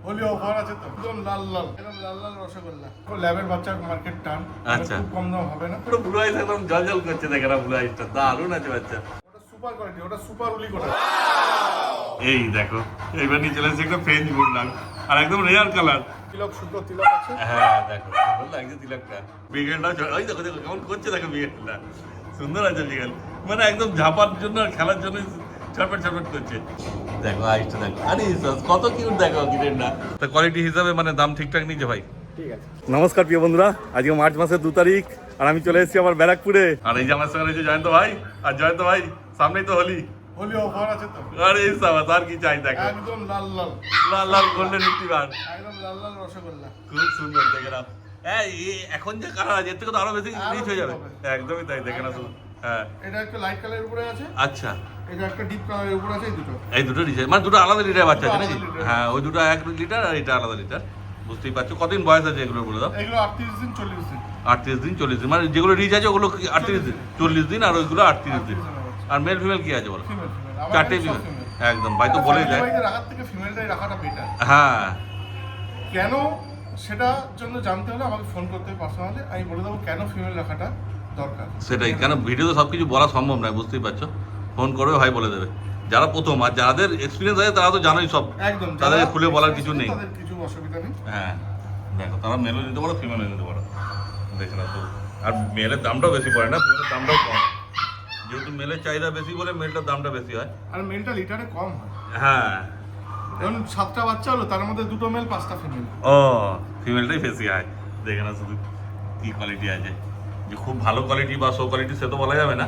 Holi offer আছে তো, একদম লাল লাল, একদম লাল লাল রসগোল্লা। ল্যাবের বাচ্চার মার্কেট টান, আচ্ছা, খুব কম দাম হবে না। পুরো ব্লু আইস একদম জল জল করছে, দেখে না ব্লু আইসটা দারুণ আছে বাচ্চা। ওটা সুপার কোয়ালিটি, ওটা সুপার উলি কোটা। এই দেখো এইবার নিয়ে চলে এসেছে একটা ফ্রেঞ্চ বুলডগ, আর একদম রেয়ার কালার। তিলক শুদ্ধ তিলক আছে। হ্যাঁ দেখো সুন্দর লাগছে তিলকটা। বিগেলটা ওই দেখো দেখো কেমন করছে, দেখো বিগেলটা সুন্দর আছে বিগেল, মানে একদম ঝাপার জন্য আর খেলার জন্য ছটফট ছটফট করছে। দেখো আইসটা দেখো, আরে কত কিউট দেখো কিটেনটা। তো কোয়ালিটি হিসাবে মানে দাম ঠিকঠাক নিচ্ছে ভাই। ঠিক আছে। নমস্কার প্রিয় বন্ধুরা, আজকে মার্চ মাসের 2 তারিখ আর আমি চলে এসেছি আবার ব্যারাকপুরে। আর এই যে আমার সঙ্গে রয়েছে জয়ন্ত ভাই, আর জয়ন্ত ভাই সামনেই তো হোলি, হোলি অফার আছে তো। আরে এই সাবাস আর কি চাই দেখো, একদম লাল লাল, লাল লাল গোল্ডেন রিট্রিভার, একদম লাল লাল রসগোল্লা। খুব সুন্দর দেখে নাও। হ্যাঁ এখন যে কালার আছে এর থেকে তো আরো বেশি রিচ হয়ে যাবে। একদমই তাই, দেখে না শুধু। হ্যাঁ এটা একটা লাইট কালারের উপরে আছে, আচ্ছা, এটা একটা ডিপ কালারের উপরে আছে। এই দুটো রিচ মানে দুটো আলাদা লিটার বাচ্চা আছে নাকি? আলাদা লিটার। হ্যাঁ ওই দুটো 1 লিটার আর এটা আলাদা লিটার, বুঝতেই পারছো। কতদিন বয়স আছে এগুলো বলে দাও? এগুলো 38 দিন 40 দিন। 38 দিন 40 দিন, মানে যেগুলো রিচ আছে ওগুলো 38 দিন 40 দিন, আর ওইগুলো 38 দিন। আর মেল ফিমেল কি আছে বলো? ফিমেল ফিমেল, চারটে ফিমেল। একদম ভাই তো বলেই দেয়। রাখার থেকে ফিমেলটাই রাখাটা বেটার। হ্যাঁ কেন সেটার জন্য জানতে হলে আমাকে ফোন করতে হবে পার্সোনালি, আমি বলে দেবো কেন ফিমেল রাখাটা দরকার। সেটাই, কেন ভিডিওতে সব কিছু বলা সম্ভব নয়, বুঝতেই পারছো। ফোন করবে ভাই বলে দেবে, যারা প্রথম। আর যাদের এক্সপিরিয়েন্স আছে তারা তো জানোই সব, একদম, তাদের খুলে বলার কিছু নেই। তাদের কিছু অসুবিধা নেই। হ্যাঁ দেখো, তারা মেলও নিতে পারো ফিমেলও নিতে পারো, দেখে না তো। আর মেলের দামটাও বেশি পড়ে না, ফিমেলের দামটাও কম, যেহেতু মেলের চাহিদা বেশি বলে মেলটার দামটা বেশি হয়। আর মেলটা লিটারে কম হয়। হ্যাঁ এখন 7টা বাচ্চা হলো, তার মধ্যে 2টো মেল 5টা ফিমেল। ও ফিমেলটাই বেশি হয়, দেখে না শুধু কি কোয়ালিটি আছে। যে খুব ভালো কোয়ালিটি বা শো কোয়ালিটি সে তো বলা যাবে না।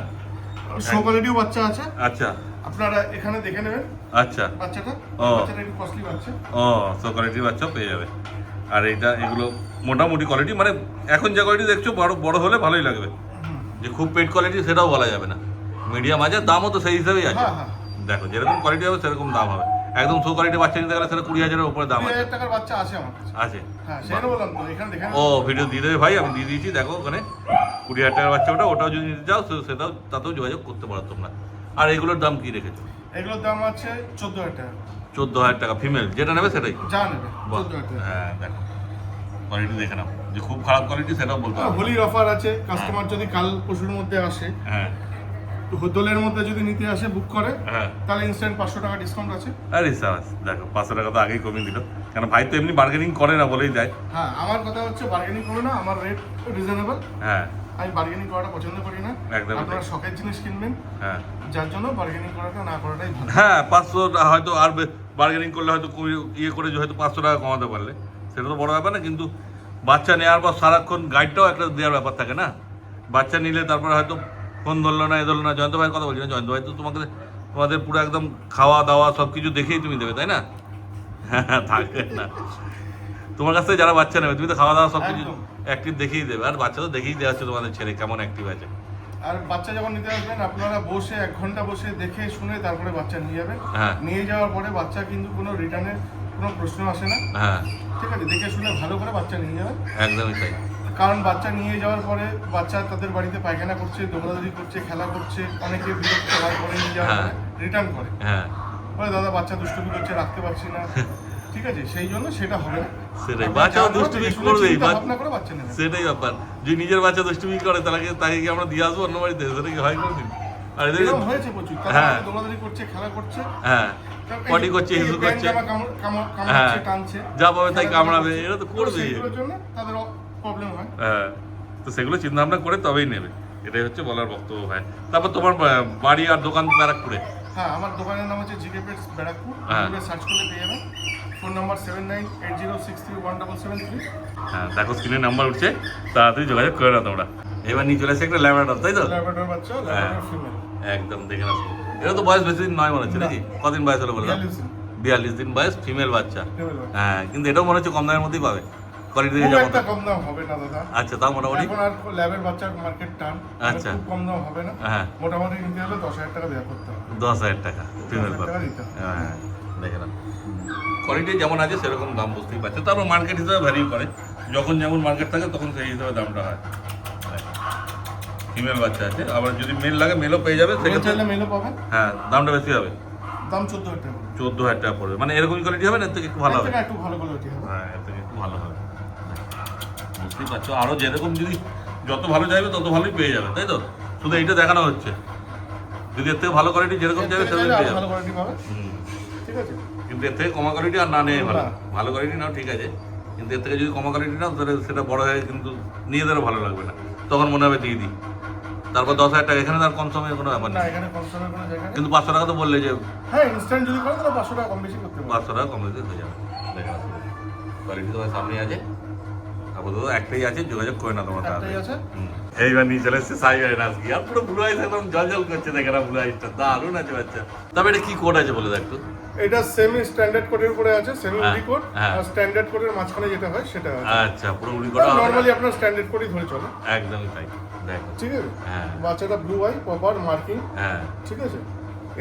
শো কোয়ালিটিও বাচ্চা আছে, আচ্ছা আপনারা এখানে দেখে নেবেন আচ্ছা, বাচ্চাটা। ও। বাচ্চাটা একটু কস্টলি বাচ্চা। ও শো কোয়ালিটির বাচ্চাও পেয়ে যাবে। আর এইটা এগুলো মোটামুটি কোয়ালিটি, মানে এখন যে কোয়ালিটি দেখছো বড় বড় হলে ভালোই লাগবে। যে খুব পেট কোয়ালিটি সেটাও বলা যাবে না, মিডিয়াম আছে, দামও তো সেই হিসাবেই আছে। হ্যাঁ হ্যাঁ, দেখো যেরকম কোয়ালিটি হবে সেরকম দাম হবে। একদম শো কোয়ালিটি বাচ্চা নিতে গেলে সেটা 20,000-এর উপরে দাম আছে। 20,000 টাকার বাচ্চা আছে আমার কাছে। আছে হ্যাঁ সেটা বললাম তো, এখানে দেখে ও ভিডিও দিয়ে দেবে ভাই, আমি দিয়ে দিয়েছি। দেখো ওখানে 20,000 টাকার বাচ্চা, ওটাও যদি নিতে চাও সেটাও, তাতেও যোগাযোগ করতে পারো তোমরা। আর এগুলোর দাম কি রেখেছো? এগুলোর দাম আছে 14,000 টাকা। 14,000 টাকা ফিমেল, যেটা নেবে সেটাই যা নেবে বাহ। 14,000 টাকা। হ্যাঁ দেখো কোয়ালিটি দেখে নাও, যে খুব খারাপ কোয়ালিটি সেটাও বলতে হবে। হোলির অফার আছে, কাস্টমার যদি কাল পরশুর মধ্যে আসে, হ্যাঁ দোলের মধ্যে যদি নিতে আসে বুক করে, হ্যাঁ, তাহলে ইনস্ট্যান্ট 500 টাকা ডিসকাউন্ট আছে। আরে সাবাস, দেখো 500 টাকা তো আগেই কমিয়ে দিল, কারণ ভাই তো এমনি বার্গেনিং করে না বলেই যায়। হ্যাঁ আমার কথা হচ্ছে বার্গেনিং করো না, আমার রেট রিজনেবল। হ্যাঁ আমি বার্গেনিং করাটা পছন্দ করি না। একদম। আপনারা শখের জিনিস কিনবেন, হ্যাঁ যার জন্য বার্গেনিং করাটা না করাটাই ভালো। হ্যাঁ 500 হয়তো, আর বার্গেনিং করলে হয়তো ইয়ে করে হয়তো 500 টাকা কমাতে পারলে সেটা তো বড় ব্যাপার না, কিন্তু বাচ্চা নেওয়ার পর সারাক্ষণ গাইডটাও একটা দেওয়ার ব্যাপার থাকে না। বাচ্চা নিলে তারপরে হয়তো ফোন ধরলো না, এ ধরলো না। জয়ন্ত ভাইয়ের কথা বলছি না, জয়ন্ত ভাই তো তোমাদের পুরো একদম খাওয়া দাওয়া সব কিছু দেখেই তুমি দেবে, তাই না? হ্যাঁ থাকবে না, তোমার কাছ থেকে যারা বাচ্চা নেবে তুমি তো খাওয়া দাওয়া সব কিছু একদম। অ্যাক্টিভ দেখেই দেবে। আর বাচ্চা তো দেখেই দেওয়া হচ্ছে তোমাদের ছেলে কেমন অ্যাক্টিভ আছে। আর বাচ্চা যখন নিতে আসবেন, আপনারা বসে 1 ঘন্টা বসে দেখে শুনে তারপরে বাচ্চা নিয়ে যাবেন। হ্যাঁ নিয়ে যাওয়ার পরে বাচ্চা কিন্তু কোনো রিটার্নের কোনো প্রশ্ন আসে না। হ্যাঁ ঠিক আছে, দেখে শুনে ভালো করে বাচ্চা নিয়ে যাবেন। একদমই তাই। কারণ বাচ্চা নিয়ে যাওয়ার পরে বাচ্চা তাদের বাড়িতে পায়খানা করছে, দৌড়াদৌড়ি করছে, খেলা করছে, অনেকে বিরক্ত হয়, পরে নিয়ে যাওয়ার হ্যাঁ। পরে রিটার্ন করে, হ্যাঁ বলে দাদা বাচ্চা দুষ্টুমি করছে, রাখতে পারছি না। ঠিক আছে, সেই জন্য সেটা হবে না। সেটাই, বাচ্চাও দুষ্টুমি করবেই, ভাবনা করে বাচ্চা নেবেন। সেটাই ব্যাপার। যদি নিজের বাচ্চা দুষ্টুমি করে তাকে কি আমরা দিয়ে আসবো অন্য বাড়িতে? সেটা কি হয় কোনোদিন? আর এদের এরকম হয়েছে প্রচুর, তারা হ্যাঁ। দৌড়াদৌড়ি করছে, খেলা করছে, হ্যাঁ পটি করছে, হিসু করছে, হ্যাঁ টানছে, যা পাবে তাই কামড়াবে, এরা তো করবেই। সেগুলোর জন্য তাদের প্রবলেম হয়। হ্যাঁ তো সেগুলো চিন্তা ভাবনা করে তবেই নেবে, এটাই হচ্ছে বলার বক্তব্য ভাই। তারপর তোমার বাড়ি আর দোকান ব্যারাকপুরে? হ্যাঁ আমার দোকানের নাম হচ্ছে জিকে পেটস ব্যারাকপুর, হ্যাঁ। গুগলে সার্চ করলে পেয়ে যাবেন। Phone number 7980631773। হ্যাঁ দেখো স্ক্রিনে নাম্বার উঠছে, তাড়াতাড়ি যোগাযোগ করে না তোমরা। এবার নিয়ে চলে এসে একটা ল্যাবরেটর, তাই তো? ল্যাব্রাডর বাচ্চা, ল্যাব্রাডর ফিমেল। একদম দেখে না, এটা তো বয়স বেশি দিন নয় মনে হচ্ছে নাকি? কদিন বয়স হলো বললাম? 42 দিন বয়স, ফিমেল বাচ্চা। হ্যাঁ কিন্তু এটাও মনে হচ্ছে কম দামের মধ্যেই পাবে, কোয়ালিটি দেখে খুব যেমন। একটা কম দাম হবে না দাদা। আচ্ছা তাও মোটামুটি। এখন আর ল্যাবের বাচ্চার মার্কেট টান, আচ্ছা। খুব কম দাম হবে না। হ্যাঁ মোটামুটি নিতে হলে 10,000 টাকা দেওয়া করতে হবে। 10,000 টাকা ফিমেল 10,000 পাবে। টাকা দিতে হবে। হ্যাঁ দেখে না, কোয়ালিটি যেমন আছে সেরকম দাম বুঝতেই পারছে। তারপর মার্কেট হিসাবে ভ্যারি করে, যখন যেমন মার্কেট থাকে তখন সেই হিসাবে দামটা হয়। ফিমেল বাচ্চা আছে, আবার যদি মেল লাগে মেলও পেয়ে যাবে, মেল সেক্ষেত্রে চাইলে মেলও পাবেন। হ্যাঁ দামটা বেশি হবে। দাম 14,000 টাকা। 14,000 টাকা পড়বে, মানে এরকমই কোয়ালিটি হবে না, এর থেকে একটু ভালো এর হবে? থেকে একটু ভালো কোয়ালিটি হবে। হ্যাঁ, এর থেকে একটু ভালো হবে, বুঝতেই পারছো। আরও যেরকম যদি যত ভালো চাইবে তত ভালোই পেয়ে যাবে, তাই তো? শুধু এইটা দেখানো হচ্ছে, যদি এর থেকে ভালো কোয়ালিটি যেরকম এর চাইবে থেকে সেরকম চাইলে পেয়ে আরো যাবে। ভালো কোয়ালিটি পাবে, হুম। ঠিক আছে? কিন্তু এর থেকে কমা কোয়ালিটি আর না নেই ভালো। না। ভালো কোয়ালিটি নাও ঠিক আছে, কিন্তু এর থেকে যদি কমা কোয়ালিটি নাও তাহলে সেটা বড় হয়ে কিন্তু নিজেদেরও ভালো লাগবে না, তখন মনে হবে দিয়ে দিই। তারপর 10,000 টাকা, এখানে তার কম সময়ের কোনো ব্যাপার না, নেই। এখানে কম সময়ের কোনো জায়গা নেই। কিন্তু 500 টাকা তো বললে যে হ্যাঁ, ইনস্ট্যান্ট যদি করে তাহলে 500 টাকা কম বেশি করতে পারবে। 500 টাকা কম বেশি হয়ে যাবে। দেখে নাও, কোয়ালিটি তোমার সামনেই আছে, আপাতত একটাই আছে, যোগাযোগ করে না তোমার একটাই আছে। এইবার নিয়ে চলে এসছে সাইবার আজকে, আর পুরো ব্লু আইস একদম জল করছে, দেখে না ব্লু আইসটা দারুণ আছে বাচ্চা। তবে এটা কি কোড আছে বলে দেখতো? এটা সেমি স্ট্যান্ডার্ড কোডের উপরে আছে, সেমি হ্যাঁ, উডি কোড। হ্যাঁ। আর স্ট্যান্ডার্ড কোডের মাঝখানে যেটা হয় সেটা আছে। আচ্ছা, পুরো উড়ি করা হবে নরমালি আপনার স্ট্যান্ডার্ড কোডই ধরে চলে, একদমই তাই, দেখো। ঠিক আছে? হ্যাঁ বাচ্চাটা ব্লু আই, প্রপার মার্কিং, হ্যাঁ ঠিক আছে?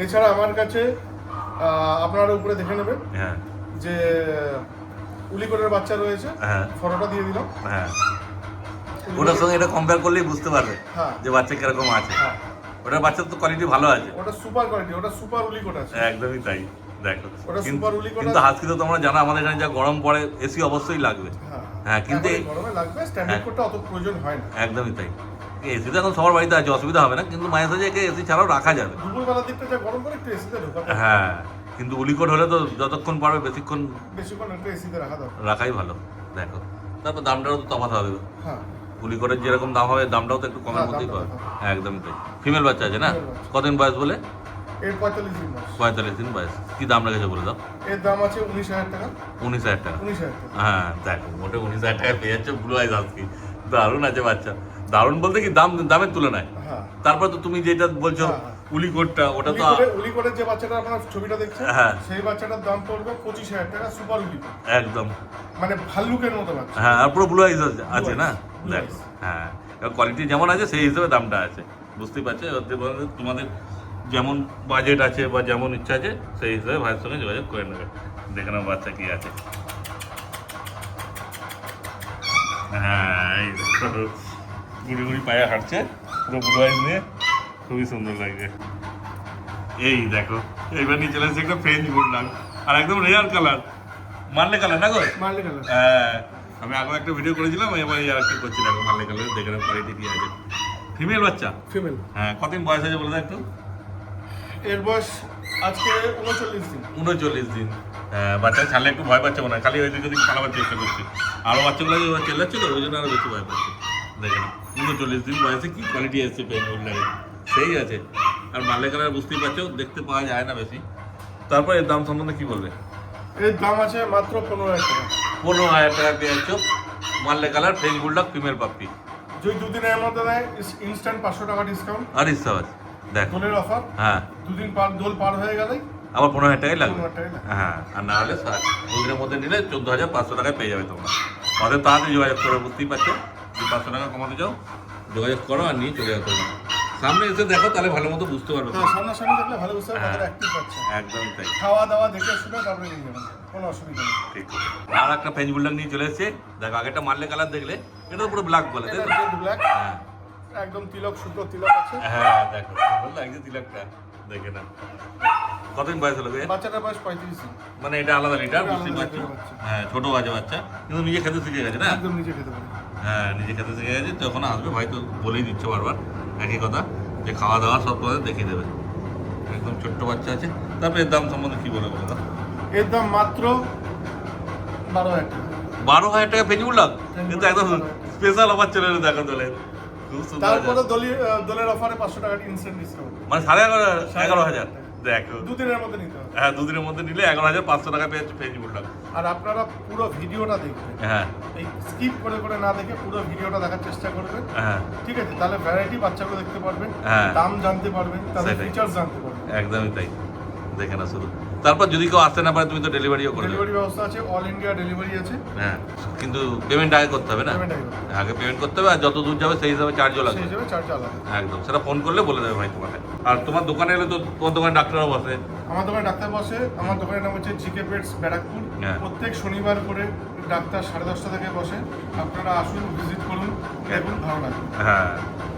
এছাড়া আমার কাছে আপনারা উপরে দেখে নেবেন হ্যাঁ যে উলিকোটের বাচ্চা রয়েছে, হ্যাঁ ফটোটা দিয়ে দিলাম। হ্যাঁ, ওটার সঙ্গে এটা কম্পেয়ার করলেই বুঝতে পারবে হ্যাঁ। যে বাচ্চা কিরকম আছে। হ্যাঁ, ওটার বাচ্চার তো কোয়ালিটি ভালো আছে, ওটা সুপার কোয়ালিটি, ওটা সুপার উলিকোট আছে। একদমই তাই, দেখো। ওটা কিন্তু super উলি করা কিন্তু আছে। হাসকি তো তোমরা জানো আমাদের এখানে যা গরম পড়ে, এসি অবশ্যই লাগবে। হ্যাঁ, কিন্তু এখন এই গরমে লাগবে, স্ট্যান্ডার্ড কোডটা অত প্রয়োজন হয় না। একদমই তাই, এসি তো এখন সবার বাড়িতে আছে, অসুবিধা হবে না, কিন্তু মাঝে সাঝে একে এসি ছাড়াও রাখা যাবে। দুপুরবেলার দিকটা যা গরম করে একটু এসিতে ঢোকাতে হবে। হ্যাঁ, কিন্তু উলিকোট হলে তো যতক্ষণ পারবে বেশিক্ষণ বেশিক্ষণ একটু এসিতে রাখা দরকার। রাখাই ভালো, দেখো। তারপর দামটাও তো তফাৎ হবে, হ্যাঁ, উলিকোটের যেরকম দাম হবে দামটাও তো একটু কমের হ্যাঁ, মধ্যেই দামটা পাবে। কম। হ্যাঁ, একদমই তাই। ফিমেল বাচ্চা আছে না? Female বাচ্চা। কতদিন বয়স বলে? এর 45 দিন মাস। 45 দিন বয়স। কি দাম রেখেছে বলে দাও? এর দাম আছে 19,000 টাকা। 19,000 টাকা। 19,000 টাকা। হ্যাঁ, দেখো, মোটে 19,000 টাকা পেয়ে যাচ্ছে ব্লু আইস আজকে। দারুণ আছে বাচ্চা, দারুণ বলতে কি দামের তুলনায়। হ্যাঁ, তারপর তো তুমি যেটা বলছো হ্যাঁ, হ্যাঁ। উলিকোটটা, ওটা তো উলিকোটের যে বাচ্চাটা আপনার ছবিটা দেখছেন, হ্যাঁ। সেই বাচ্চাটার দাম পড়বে 25,000 টাকা, সুপার উলিকোট। একদম। মানে ভাল্লুকের মতো বাচ্চা। হ্যাঁ, আর পুরো ব্লু আইস আছে না, Blue দেখো। eyes। হ্যাঁ, কোয়ালিটি যেমন আছে সেই হিসেবে দামটা আছে, বুঝতেই পারছো। তোমাদের যেমন বাজেট আছে বা যেমন ইচ্ছা আছে সেই হিসেবে ভাইয়ের সঙ্গে যোগাযোগ করে নেবে। দেখে নাও বাচ্চা কি আছে। হ্যাঁ, এই দেখো, গুড়ি গুড়ি পায়ে হাঁটছে, পুরো ব্লু আইস নিয়ে, খুবই সুন্দর লাগছে। এই দেখো, এইবার নিয়ে চলে এসেছে একটা ফ্রেঞ্চ বুলডগ, আর একদম রেয়ার কালার, মারলে কালার না গো? মারলে কালার। হ্যাঁ, আমি আগে একটা ভিডিও করেছিলাম, এবার এই আর একটা করছি, দেখো মারলে কালার, দেখে নাও কোয়ালিটি কি আছে। ফিমেল বাচ্চা? ফিমেল। হ্যাঁ, কতদিন বয়স আছে বলে দাও একটু? এর বয়স আজকে 39 দিন। 39 দিন। হ্যাঁ, বাচ্চা ছাড়লে একটু ভয় পাচ্ছে মনে হয়, খালি ওই দিকে পালাবার চেষ্টা করছে। আরও বাচ্চাগুলো চেল্লাচ্ছিল, ওই জন্য আরও বেশি ভয় পাচ্ছে। দেখে না 39 দিন বয়সে কি কোয়ালিটি এসছে পেন লাগে, সেই আছে। আর মারলে কালার বুঝতেই পারছো, দেখতে পাওয়া যায় না বেশি। তারপর এর দাম সম্বন্ধে কি বলবে? এর দাম আছে মাত্র 15,000 টাকা। 15,000 টাকা পেয়ে যাচ্ছ মারলে colour French bulldog female puppy. যদি দুদিনের মধ্যে দেয় ইনস্ট্যান্ট 500 টাকা ডিসকাউন্ট। আর ইচ্ছা আছে, দেখো। দোলের অফার, হ্যাঁ, দুদিন পার দোল পার হয়ে গেলেই আবার 15,000 টাকাই লাগবে। 15,000 টাকাই লাগবে। হ্যাঁ, আর না হলে দুদিনের মধ্যে নিলে 14,500 টাকায় পেয়ে যাবে তোমরা। তাদের তাড়াতাড়ি যোগাযোগ করো, বুঝতেই পারছো। যদি 500 টাকা কমাতে চাও যোগাযোগ করো আর নিয়ে চলে যাও তোমরা। সামনে এসে দেখো, তাহলে ভালো মতো বুঝতে পারবে। হ্যাঁ, সামনাসামনি দেখলে ভালো বুঝতে হবে হ্যাঁ। কতটা অ্যাক্টিভ পাচ্ছে। একদমই তাই, খাওয়া দাওয়া দেখে শুনে তারপরে নিয়ে যাবেন, কোনো অসুবিধা নেই। ঠিক। আর একটা ফ্রেঞ্চ বুলডগ নিয়ে চলে এসেছে, দেখো। আগেটা মারলে কালার দেখলে, এটা তো পুরো ব্ল্যাক বলে, তাই এটা তো? জেড ব্ল্যাক, হ্যাঁ একদম তিলক, শুদ্ধ তিলক আছে। হ্যাঁ, দেখো সুন্দর লাগছে তিলকটা, দেখে না। কতদিন বয়স হলো? বাচ্চাটার বয়স 35 দিন। মানে এটা আলাদা লিটার, এটা বুঝতেই আলাদা পারছো। লিটারের বাচ্চা। হ্যাঁ, ছোট বাজে বাচ্চা, কিন্তু নিজে খেতে শিখে গেছে না? একদম নিজে খেতে পারে। হ্যাঁ, নিজে খেতে শিখে গেছে, যখন আসবে ভাই তো বলেই দিচ্ছে বারবার একই কথা, যে খাওয়া দাওয়া সব তোমাদের দেখিয়ে দেবে। একদম ছোট্ট বাচ্চা আছে। তারপরে এর দাম সম্বন্ধে কি বলে বলো তো? এর দাম মাত্র 12,000 টাকা। 12,000 টাকা পেঞ্জি উঠলাম, কিন্তু একদম স্পেশাল অফার চলে এলো, দেখো দোলের। খুব সুন্দর তারপরে আছে। দোলের অফারে 500 টাকা ইনস্ট্যান্ট ডিসকাউন্ট। মানে 11,500। দেখো, দুদিনের মধ্যে নিতে হবে। হ্যাঁ, দুদিনের মধ্যে নিলে 11,500 টাকা পেয়ে যাচ্ছে পেঞ্জি উঠলাম। আর আপনারা পুরো ভিডিওটা দেখবেন, হ্যাঁ এই স্কিপ করে করে না দেখে পুরো ভিডিওটা দেখার চেষ্টা করবেন, হ্যাঁ, ঠিক আছে? তাহলে ভ্যারাইটি বাচ্চাগুলো দেখতে পারবেন, হ্যাঁ। দাম জানতে পারবেন, তাদের সেটাই। ফিচার্স জানতে পারবেন। একদমই তাই, দেখে না শুধু। তারপর যদি কেউ আসতে না পারে, তুমি তো ডেলিভারিও করে দেবে। ডেলিভারি ব্যবস্থা আছে, অল ইন্ডিয়া ডেলিভারি আছে। হ্যাঁ, কিন্তু পেমেন্ট আগে করতে হবে না? Payment আগে করতে আগে পেমেন্ট করতে হবে, আর যত দূর যাবে সেই হিসাবে চার্জও লাগবে। সেই হিসেবে চার্জ আলাদা। একদম, সেটা ফোন করলে বলে দেবে ভাই তোমাকে। আর তোমার দোকানে এলে তো তোমার দোকানে ডাক্তারও বসে। আমার দোকানে ডাক্তার বসে, আমার দোকানের নাম হচ্ছে জিকে পেটস ব্যারাকপুর। হ্যাঁ। প্রত্যেক শনিবার করে ডাক্তার 10:30 থেকে বসে। আপনারা আসুন, ভিজিট করুন, দেখুন, ভালো লাগবে। হ্যাঁ,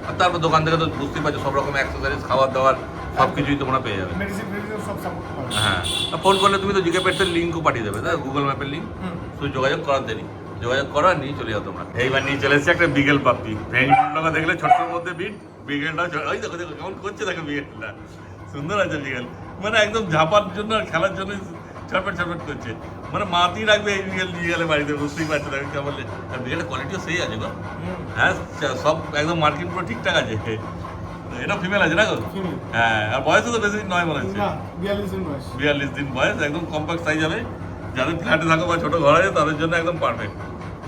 আর তারপর দোকান থেকে তো বুঝতেই পারছো সব রকম অ্যাক্সেসরিজ, খাবার দাবার সব কিছুই তোমরা পেয়ে যাবে। মেডিসিন সব সাপোর্ট পাবে। হ্যাঁ, ফোন করলে তুমি তো জিকে পেটসের লিঙ্কও পাঠিয়ে দেবে, তাই গুগল ম্যাপের লিঙ্ক, তুই যোগাযোগ করার দেরি, যোগাযোগ করো আর নিয়ে চলে যাও তোমরা। এইবার নিয়ে চলে এসেছি একটা বিগেল পাপ্পি। ভেঞ্জুলটাকে দেখলে ছোট্টর মধ্যে বিট, বিগেলটা ওই দেখো দেখো কেমন করছে, দেখো বিগেলটা সুন্দর আছে বিগেল, মানে একদম ঝাপার জন্য আর খেলার জন্য ছটফট ছটফট করছে, মানে মাতি রাখবে এই বিগেল নিয়ে গেলে বাড়িতে, বুঝতেই পারছো দেখো কেমন। আর বিগেলের কোয়ালিটিও সেই আছে গো, হ্যাঁ সব একদম মার্কিন পুরো ঠিকঠাক আছে। এটা ফিমেল আছে না গো? হ্যাঁ, আর বয়সও তো বেশি দিন নয় মনে হচ্ছে, 42 দিন বয়স, একদম কম্প্যাক্ট সাইজ হবে। যাদের ফ্ল্যাটে থাকো বা ছোটো ঘর আছে তাদের জন্য একদম পারফেক্ট।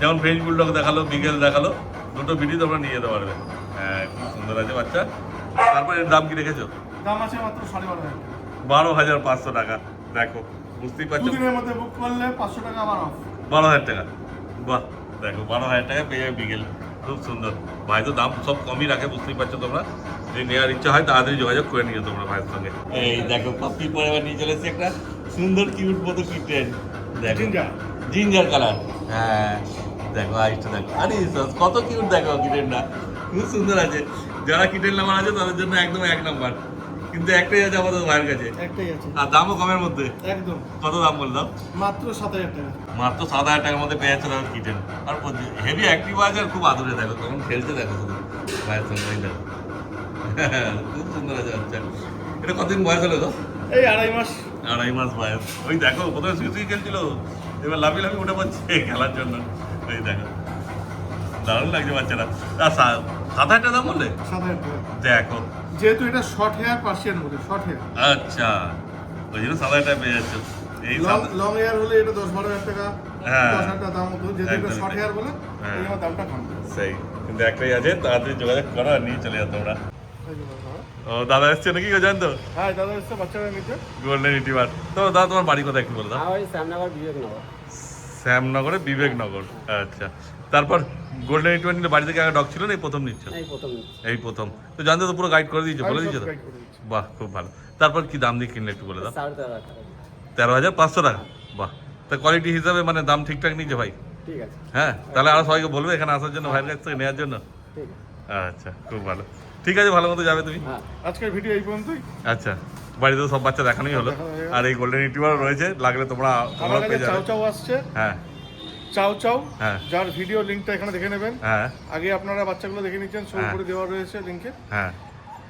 যেমন ফ্রেঞ্চ বুলডগ দেখালো, বিগেল দেখালো, দুটো ভিডিও তোমরা নিয়ে যেতে পারবে। হ্যাঁ, খুব সুন্দর আছে বাচ্চা। তারপর এর দাম কি রেখেছো? দাম আছে মাত্র 12,500 12,500 টাকা। দেখো বুঝতেই পারছো, দুদিনের মধ্যে বুক করলে 500 টাকা আবার অফ। 12,000 টাকা। বাহ, দেখো 12,000 টাকা পেয়ে যাবে বিগেল, খুব সুন্দর। ভাই তো দাম সব কমই রাখে, বুঝতেই পারছো তোমরা। যদি নেওয়ার ইচ্ছা হয় তাড়াতাড়ি যোগাযোগ করে নিও তোমরা ভাইয়ের সঙ্গে। এই দেখো পাপ্পি পরে আবার নিয়ে চলে এসেছি একটা সুন্দর কিউট মতো কিটেন, দেখো জিঞ্জার কালার। হ্যাঁ দেখো আইসটা দেখো, আরে কত কিউট দেখো কিটেনটা, খুব সুন্দর আছে। যারা কিটেন লাভার আছে তাদের জন্য একদম এক নাম্বার, কিন্তু একটাই আছে আমাদের ভাইয়ের কাছে, একটাই আছে আর দামও কমের মধ্যে। একদম। কত দাম বললাম? মাত্র 7,000 টাকা। মাত্র 7,000 টাকার মধ্যে পেয়ে যাচ্ছে দেখো কিটেন। আর হেভি অ্যাক্টিভ আছে আর খুব আদুরে, দেখো কেমন খেলছে দেখো শুধু ভাইয়ের সঙ্গে, এই দেখো খুব সুন্দর আছে বাচ্চা। এটা কতদিন বয়স হলো তো? এই 2.5 মাস। 2.5 মাস বয়স। ওই দেখো প্রথমে শুয়ে শুয়ে খেলছিল, এবার লাফিয়ে লাফিয়ে উঠে পড়ছে খেলার জন্য। ওই দেখো দারুণ লাগছে বাচ্চাটা। আর 7,000 টাকা দাম বললে? 7,000 টাকা। দেখো যেহেতু এটা শর্ট হেয়ার পার্সিয়ান বলে, শর্ট হেয়ার। আচ্ছা, ওই জন্য 7,000 টাকা পেয়ে যাচ্ছে। এই লং হেয়ার হলে এটা 10-12,000 টাকা, হ্যাঁ 10,000 টাকা দাম হতো। যেহেতু এটা একদমই শর্ট তাই। হেয়ার বলে হ্যাঁ। এই জন্য দামটা কম। সেই, কিন্তু একটাই আছে, তাড়াতাড়ি যোগাযোগ করো আর নিয়ে চলে যাও তোমরা। ও দাদা এসছে নাকি গো, জান তো? হ্যাঁ, দাদা এসছে বাচ্চারা নিতে। Golden retriever. তো দাদা তোমার বাড়ি কোথায় একটু বলো দাও? ওই শ্যামনগর বিবেকনগর। শ্যামনগরে বিবেকনগর। আচ্ছা, তারপর গোল্ডেন রিট্রিভার নিলে বাড়ি থেকে আগে ডগ ছিল না, এই প্রথম নিচ্ছ? এই প্রথম নিচ্ছি। এই প্রথম। তো জানতে তো পুরো গাইড করে দিয়েছো, বলে দিয়েছো তো? গাইড করে দিচ্ছি। বাহ, খুব ভালো। তারপর কি দাম দিয়ে কিনলে একটু বলে দাও? 13,500 টাকা। 13,500 টাকা। বাহ, তা কোয়ালিটি হিসাবে মানে দাম ঠিকঠাক নিচ্ছে ভাই? ঠিক আছে, হ্যাঁ, তাহলে আরো সবাইকে বলবে এখানে আসার জন্য, ভাইয়ের কাছ থেকে নেওয়ার জন্য। ঠিক আছে। আচ্ছা, খুব ভালো। ঠিক আছে, ভালো মতো যাবে তুমি। হ্যাঁ, আজকের ভিডিও এই পর্যন্তই। আচ্ছা, বাড়িতে তো সব বাচ্চা দেখানোই হলো, দেখানো হয়ে গেল। আর এই গোল্ডেন রিট্রিভার রয়েছে, লাগলে তোমরা আমার কাছে পেয়ে চাও যাবে। চাও আসছে, হ্যাঁ চাও চাও, হ্যাঁ যার ভিডিও লিংকটা এখানে দেখে নেবেন। হ্যাঁ আগে আপনারা বাচ্চাগুলো দেখে নিচ্ছেন, শো হ্যাঁ। করে দেওয়া রয়েছে লিংকে। হ্যাঁ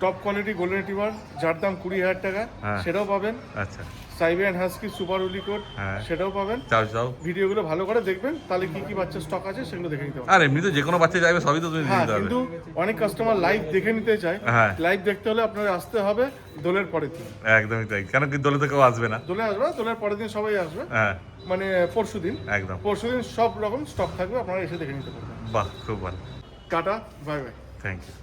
টপ কোয়ালিটি গোল্ডেন রিট্রিভার যার দাম 20,000 টাকা, হ্যাঁ। সেটাও পাবেন। আচ্ছা, সাইবেরিয়ান হাস্কি সুপার উলিকোট, হ্যাঁ। সেটাও পাবেন। চাও চাও। ভিডিওগুলো ভালো করে দেখবেন, তাহলে কি কি বাচ্চা স্টক আছে সেগুলো দেখে নিতে পারবেন। আর এমনি তো যে কোনো বাচ্চা চাইবে সবই তো তুমি হ্যাঁ, দিতে পারবে। কিন্তু অনেক কাস্টমার লাইভ দেখে নিতে চায়। হ্যাঁ। লাইভ দেখতে হলে আপনার আসতে হবে দোলের পরের দিন। একদমই তাই, কেন কি দোলে তো কেউ আসবে না। দোলে আসবে, দোলের পরের দিন সবাই আসবে, হ্যাঁ মানে পরশুদিন। একদম। পরশুদিন সব রকম স্টক থাকবে, আপনারা এসে দেখে নিতে পারবেন। বাহ, খুব ভালো। টাটা, বাই বাই। Thank you.